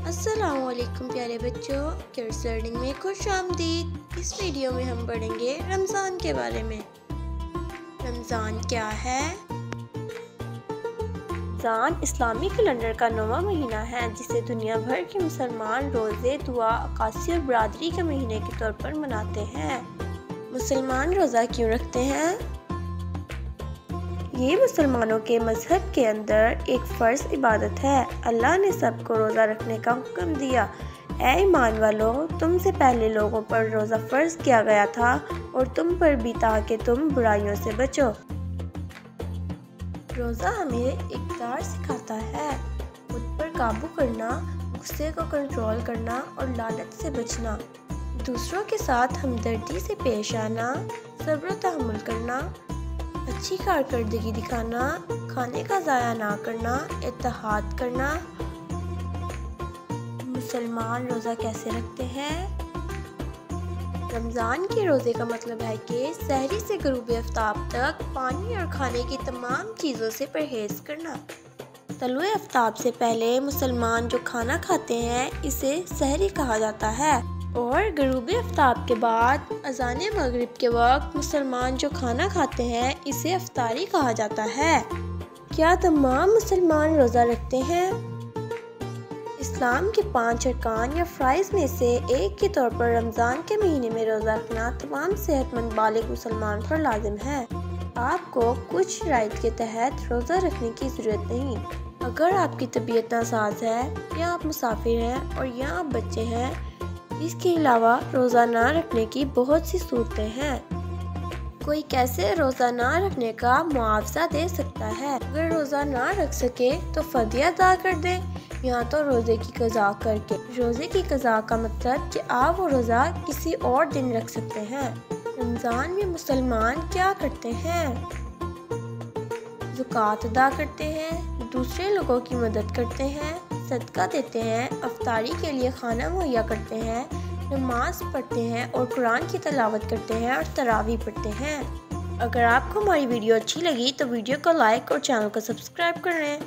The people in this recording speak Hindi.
अस्सलामुअलैकुम प्यारे बच्चों, किड्स लर्निंग में खुश आमदीद। इस वीडियो में हम पढ़ेंगे रमज़ान के बारे में। रमज़ान क्या है? रमज़ान इस्लामी कैलेंडर का 9वां महीना है, जिसे दुनिया भर के मुसलमान रोज़े, दुआ, अक्कासी और बरादरी के महीने के तौर पर मनाते हैं। मुसलमान रोज़ा क्यों रखते हैं? ये मुसलमानों के मजहब के अंदर एक फ़र्ज इबादत है। अल्लाह ने सबको रोज़ा रखने का हुक्म दिया। ऐ ईमान वालों, तुमसे पहले लोगों पर रोज़ा फ़र्ज किया गया था और तुम पर भी, ताकि तुम बुराइयों से बचो। रोज़ा हमें इक़्तिदार सिखाता है, खुद पर काबू करना, गुस्से को कंट्रोल करना और लालच से बचना, दूसरों के साथ हमदर्दी से पेश आना, सब्र व तहम्मुल करना, अच्छी कारकर्दगी दिखाना, खाने का ज़ाया ना करना, इत्तेहाद करना। मुसलमान रोज़ा कैसे रखते हैं? रमज़ान के रोज़े का मतलब है कि सहरी से ग़ुरूब आफ्ताब तक पानी और खाने की तमाम चीज़ों से परहेज़ करना। तलुए आफ्ताब से पहले मुसलमान जो खाना खाते हैं, इसे सहरी कहा जाता है, और ग़ुरूब आफ्ताब के बाद अज़ान मगरिब के वक्त मुसलमान जो खाना खाते हैं, इसे अफ्तारी कहा जाता है। क्या तमाम मुसलमान रोज़ा रखते हैं? इस्लाम के 5 अरकान या फ़राइज़ में से एक के तौर पर रमज़ान के महीने में रोज़ा रखना तमाम सेहतमंद बालिग मुसलमान पर लाजिम है। आपको कुछ शराइत के तहत रोज़ा रखने की ज़रूरत नहीं। अगर आपकी तबीयत नासाज है, या आप मुसाफिर हैं, और या आप बच्चे हैं। इसके अलावा रोज़ा ना रखने की बहुत सी सूरतें हैं। कोई कैसे रोज़ा ना रखने का मुआवजा दे सकता है? अगर रोज़ा ना रख सके तो फ़दिया अदा कर दें, या तो रोज़े की क़ज़ा करके। रोज़े की क़ज़ा का मतलब कि आप वो रोज़ा किसी और दिन रख सकते हैं। रमज़ान में मुसलमान क्या करते हैं? ज़कात अदा करते हैं, दूसरे लोगों की मदद करते हैं, सदका देते हैं, अफ्तारी के लिए खाना मुहैया करते हैं, नमाज पढ़ते हैं और कुरान की तिलावत करते हैं और तरावी पढ़ते हैं। अगर आपको हमारी वीडियो अच्छी लगी तो वीडियो को लाइक और चैनल को सब्सक्राइब करें।